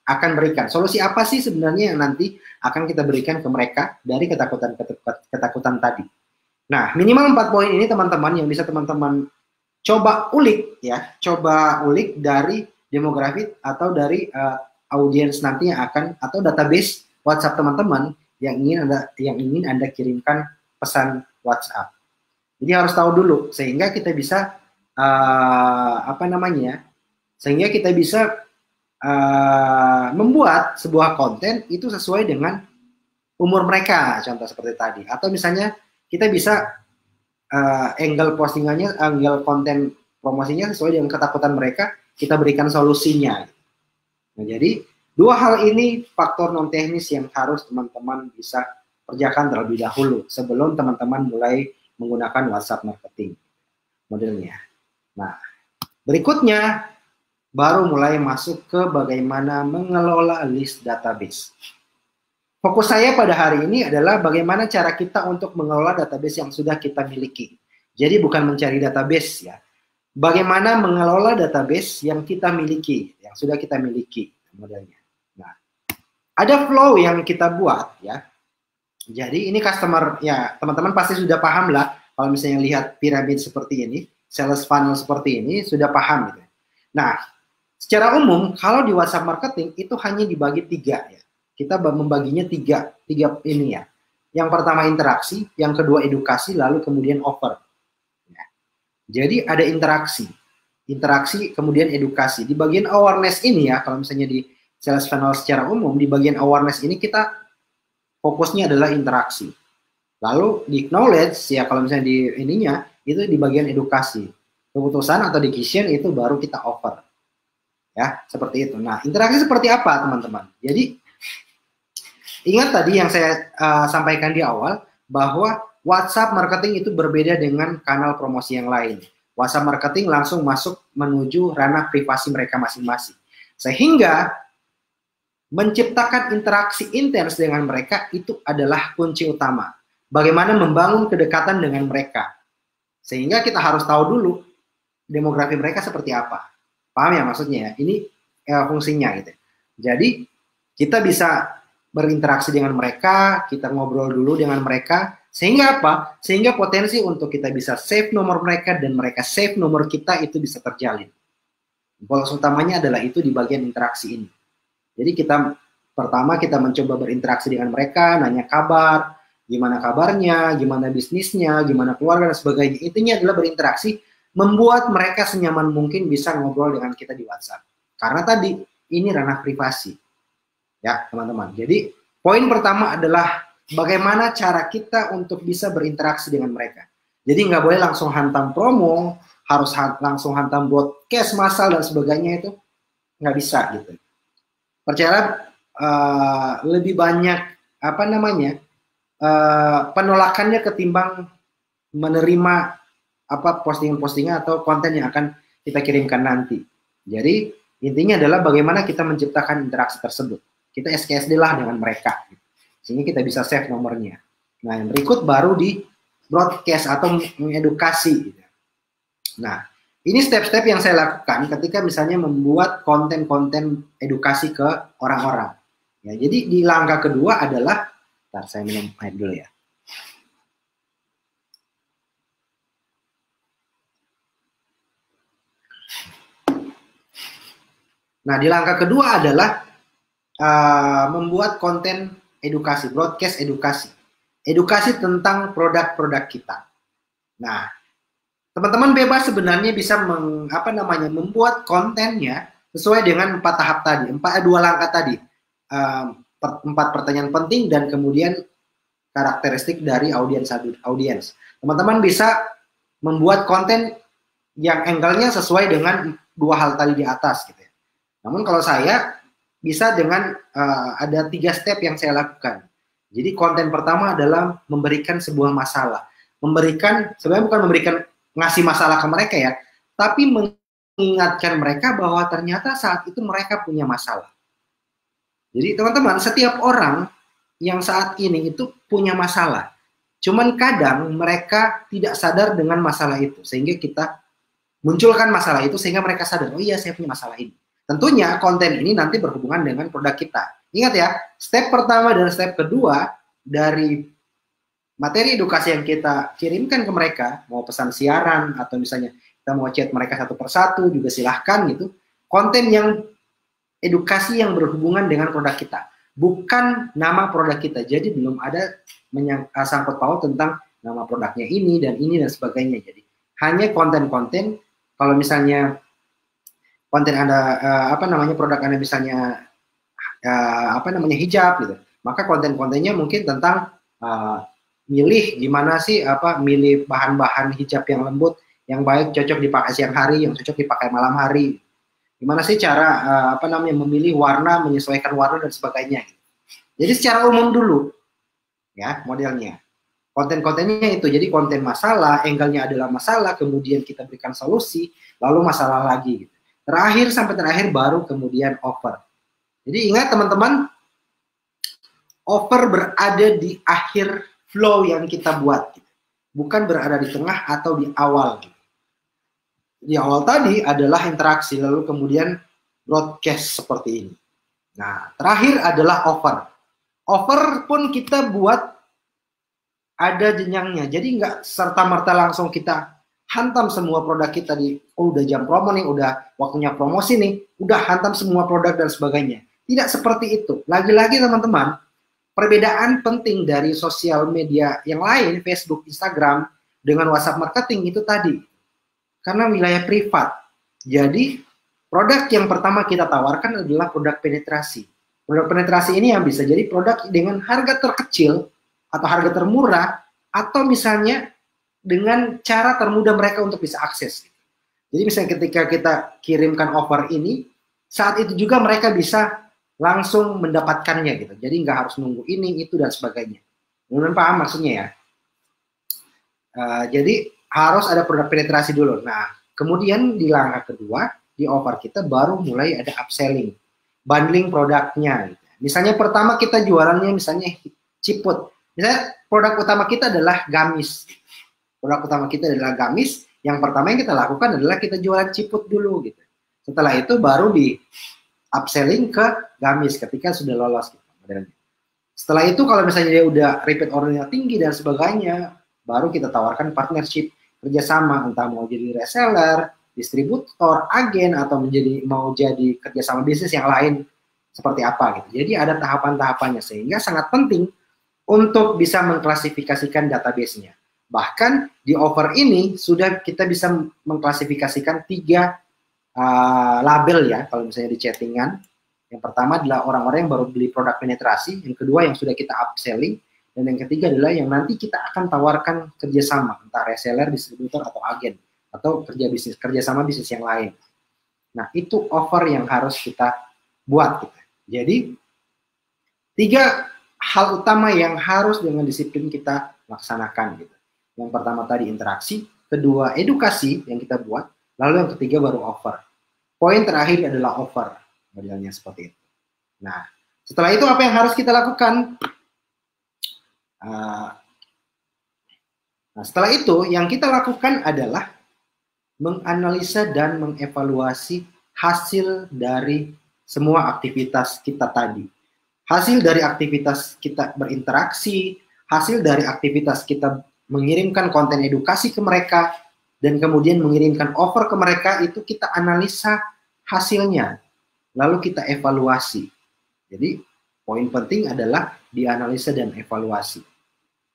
akan berikan. Solusi apa sih sebenarnya yang nanti akan kita berikan ke mereka dari ketakutan tadi. Nah, minimal 4 poin ini teman-teman yang bisa teman-teman coba ulik ya, coba ulik dari demografi atau dari audiens nanti yang akan, atau database WhatsApp teman-teman yang ingin Anda kirimkan pesan WhatsApp. Jadi harus tahu dulu sehingga kita bisa sehingga kita bisa membuat sebuah konten itu sesuai dengan umur mereka, contoh seperti tadi. Atau misalnya kita bisa angle postingannya, angle konten promosinya sesuai dengan ketakutan mereka, kita berikan solusinya. Nah, jadi dua hal ini faktor non teknis yang harus teman-teman bisa kerjakan terlebih dahulu sebelum teman-teman mulai menggunakan WhatsApp marketing modelnya. Nah, berikutnya baru mulai masuk ke bagaimana mengelola list database. Fokus saya pada hari ini adalah bagaimana cara kita untuk mengelola database yang sudah kita miliki. Jadi bukan mencari database ya. Bagaimana mengelola database yang kita miliki, yang sudah kita miliki modelnya. Nah, ada flow yang kita buat ya. Jadi ini customer ya, teman-teman pasti sudah paham lah kalau misalnya lihat piramid seperti ini, sales funnel seperti ini sudah paham gitu. Nah, secara umum kalau di WhatsApp marketing itu hanya dibagi 3 ya. Kita membaginya tiga ini ya. Yang pertama interaksi, yang kedua edukasi, lalu kemudian offer. Ya. Jadi ada interaksi kemudian edukasi. Di bagian awareness ini ya, kalau misalnya di sales funnel secara umum, di bagian awareness ini kita fokusnya adalah interaksi. Lalu di knowledge ya, kalau misalnya di ininya itu di bagian edukasi. Keputusan atau decision itu baru kita offer. Ya, seperti itu. Nah, interaksi seperti apa teman-teman? Jadi ingat tadi yang saya sampaikan di awal, bahwa WhatsApp marketing itu berbeda dengan kanal promosi yang lain. WhatsApp marketing langsung masuk menuju ranah privasi mereka masing-masing. Sehingga menciptakan interaksi intens dengan mereka itu adalah kunci utama. Bagaimana membangun kedekatan dengan mereka. Sehingga kita harus tahu dulu demografi mereka seperti apa. Paham ya maksudnya ya? Ini fungsinya gitu. Jadi kita bisa berinteraksi dengan mereka, kita ngobrol dulu dengan mereka, sehingga apa? Sehingga potensi untuk kita bisa save nomor mereka dan mereka save nomor kita itu bisa terjalin. Goals utamanya adalah itu di bagian interaksi ini. Jadi pertama kita mencoba berinteraksi dengan mereka, nanya kabar, gimana kabarnya, gimana bisnisnya, gimana keluarga dan sebagainya. Intinya adalah berinteraksi, membuat mereka senyaman mungkin bisa ngobrol dengan kita di WhatsApp. Karena tadi ini ranah privasi. Ya, teman-teman. Jadi, poin pertama adalah bagaimana cara kita untuk bisa berinteraksi dengan mereka. Jadi, nggak boleh langsung hantam promo, harus langsung hantam broadcast massal dan sebagainya, itu nggak bisa gitu. Percayalah, lebih banyak penolakannya ketimbang menerima postingan-postingan atau konten yang akan kita kirimkan nanti. Jadi, intinya adalah bagaimana kita menciptakan interaksi tersebut. Kita SKSD lah dengan mereka, sehingga kita bisa save nomornya. Nah, yang berikut baru di broadcast atau mengedukasi. Nah, ini step-step yang saya lakukan ketika misalnya membuat konten-konten edukasi ke orang-orang. Ya, jadi di langkah kedua adalah, ntar saya minum air dulu ya. Nah, di langkah kedua adalah membuat konten edukasi, broadcast edukasi tentang produk-produk kita. Nah, teman-teman bebas sebenarnya bisa membuat kontennya sesuai dengan 4 tahap tadi, 2 langkah tadi, 4 pertanyaan penting dan kemudian karakteristik dari audiens. Teman-teman bisa membuat konten yang angle-nya sesuai dengan 2 hal tadi di atas, gitu ya. Namun kalau saya bisa dengan ada 3 step yang saya lakukan. Jadi konten pertama adalah memberikan sebuah masalah. Sebenarnya bukan ngasih masalah ke mereka ya, tapi mengingatkan mereka bahwa ternyata saat itu mereka punya masalah. Jadi teman-teman, setiap orang yang saat ini itu punya masalah. Cuman kadang mereka tidak sadar dengan masalah itu, sehingga kita munculkan masalah itu sehingga mereka sadar, oh iya saya punya masalah ini. tentunya konten ini nanti berhubungan dengan produk kita. Ingat ya, step pertama dan step kedua dari materi edukasi yang kita kirimkan ke mereka, mau pesan siaran atau misalnya kita mau chat mereka satu persatu juga silahkan gitu. Konten yang edukasi yang berhubungan dengan produk kita, bukan nama produk kita. Jadi belum ada sangkut paut tentang nama produknya ini dan sebagainya. Jadi hanya konten-konten. Kalau misalnya konten Anda produk Anda misalnya hijab gitu, maka konten-kontennya mungkin tentang milih gimana sih milih bahan-bahan hijab yang lembut, yang baik, cocok dipakai siang hari, yang cocok dipakai malam hari. Gimana sih cara memilih warna, menyesuaikan warna dan sebagainya. Jadi secara umum dulu ya modelnya. Konten-kontennya itu, jadi konten masalah, angle-nya adalah masalah, kemudian kita berikan solusi, lalu masalah lagi. Gitu. Terakhir baru kemudian offer. Jadi ingat teman-teman, offer berada di akhir flow yang kita buat, gitu. Bukan berada di tengah atau di awal. Gitu. Di awal tadi adalah interaksi, lalu kemudian broadcast seperti ini. Nah, terakhir adalah offer. Offer pun kita buat ada jenjangnya, jadi nggak serta-merta langsung kita hantam semua produk kita udah jam promo nih, udah waktunya promosi nih, udah hantam semua produk dan sebagainya. Tidak seperti itu. Lagi-lagi teman-teman, perbedaan penting dari sosial media yang lain, Facebook, Instagram, dengan WhatsApp marketing itu tadi. Karena wilayah privat. Jadi, produk yang pertama kita tawarkan adalah produk penetrasi. Produk penetrasi ini yang bisa jadi produk dengan harga terkecil, atau harga termurah, atau misalnya dengan cara termudah mereka untuk bisa akses. Jadi misalnya ketika kita kirimkan offer ini, saat itu juga mereka bisa langsung mendapatkannya gitu. Jadi nggak harus nunggu ini, itu, dan sebagainya. Mungkin paham maksudnya ya? Jadi harus ada produk penetrasi dulu. Nah, kemudian di langkah kedua, di offer kita baru mulai ada upselling, bundling produknya. Gitu. Misalnya pertama kita jualannya misalnya ciput. Misalnya produk utama kita adalah gamis. Produk utama kita adalah gamis. Yang pertama yang kita lakukan adalah kita jualan ciput dulu gitu. Setelah itu baru di upselling ke gamis ketika sudah lolos gitu. Setelah itu kalau misalnya dia udah repeat ordernya tinggi dan sebagainya, baru kita tawarkan partnership, kerjasama, entah mau jadi reseller, distributor, agen, atau mau jadi kerjasama bisnis yang lain seperti apa gitu. Jadi ada tahapan-tahapannya, sehingga sangat penting untuk bisa mengklasifikasikan database-nya. Bahkan di offer ini sudah kita bisa mengklasifikasikan 3 label ya, kalau misalnya di chattingan. Yang pertama adalah orang-orang yang baru beli produk penetrasi, yang kedua yang sudah kita upselling, dan yang ketiga adalah yang nanti kita akan tawarkan kerjasama, entah reseller, distributor, atau agen, atau kerjasama bisnis yang lain. Nah, itu offer yang harus kita buat. Gitu. Jadi, 3 hal utama yang harus dengan disiplin kita laksanakan gitu. Yang pertama tadi interaksi, kedua edukasi yang kita buat, lalu yang ketiga baru offer. Poin terakhir adalah offer, modelnya seperti itu. Nah, setelah itu apa yang harus kita lakukan? Nah, setelah itu yang kita lakukan adalah menganalisa dan mengevaluasi hasil dari semua aktivitas kita tadi. Hasil dari aktivitas kita berinteraksi, hasil dari aktivitas kita mengirimkan konten edukasi ke mereka, dan kemudian mengirimkan offer ke mereka, itu kita analisa hasilnya, lalu kita evaluasi. Jadi, poin penting adalah dianalisa dan evaluasi.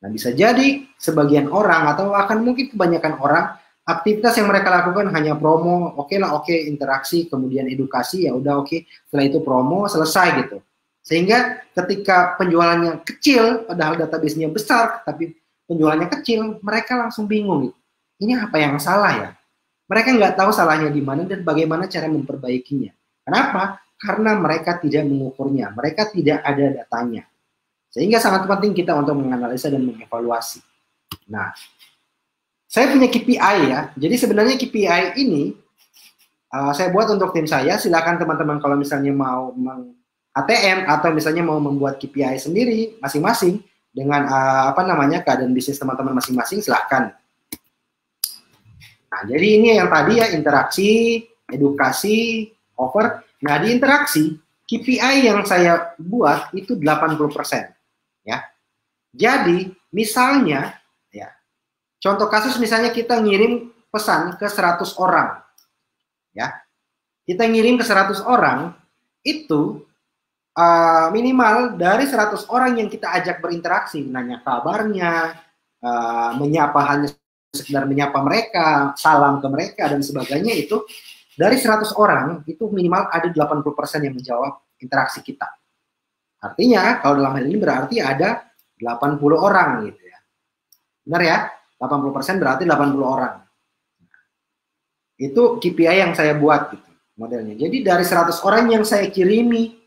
Nah, bisa jadi sebagian orang, atau akan mungkin kebanyakan orang, aktivitas yang mereka lakukan hanya promo, oke, interaksi, kemudian edukasi, ya udah oke, setelah itu promo, selesai gitu. Sehingga ketika penjualannya kecil, padahal database-nya besar, tapi penjualannya kecil, mereka langsung bingung. Ini apa yang salah ya? Mereka nggak tahu salahnya di mana dan bagaimana cara memperbaikinya. Kenapa? Karena mereka tidak mengukurnya, mereka tidak ada datanya. Sehingga sangat penting kita untuk menganalisa dan mengevaluasi. Nah, saya punya KPI ya. Jadi sebenarnya KPI ini saya buat untuk tim saya. Silakan teman-teman kalau misalnya mau ATM atau misalnya mau membuat KPI sendiri masing-masing dengan keadaan bisnis teman-teman masing-masing, silahkan. Nah, jadi ini yang tadi ya, interaksi, edukasi, offer. Nah, di interaksi, KPI yang saya buat itu 80%. Ya. Jadi, misalnya, ya, contoh kasus misalnya kita ngirim pesan ke 100 orang. Ya. Kita ngirim ke 100 orang, itu minimal dari 100 orang yang kita ajak berinteraksi, nanya kabarnya, menyapa, hanya sekedar menyapa mereka, salam ke mereka, dan sebagainya, itu dari 100 orang, itu minimal ada 80% yang menjawab interaksi kita. Artinya, kalau dalam hal ini berarti ada 80 orang gitu ya. Benar ya? 80% berarti 80 orang. Itu KPI yang saya buat gitu, modelnya. Jadi dari 100 orang yang saya kirimi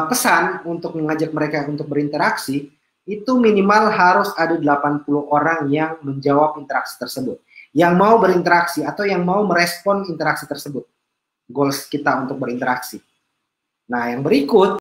pesan untuk mengajak mereka untuk berinteraksi, itu minimal harus ada 80 orang yang menjawab interaksi tersebut, yang mau berinteraksi atau yang mau merespon interaksi tersebut. Goals kita untuk berinteraksi. Nah, yang berikut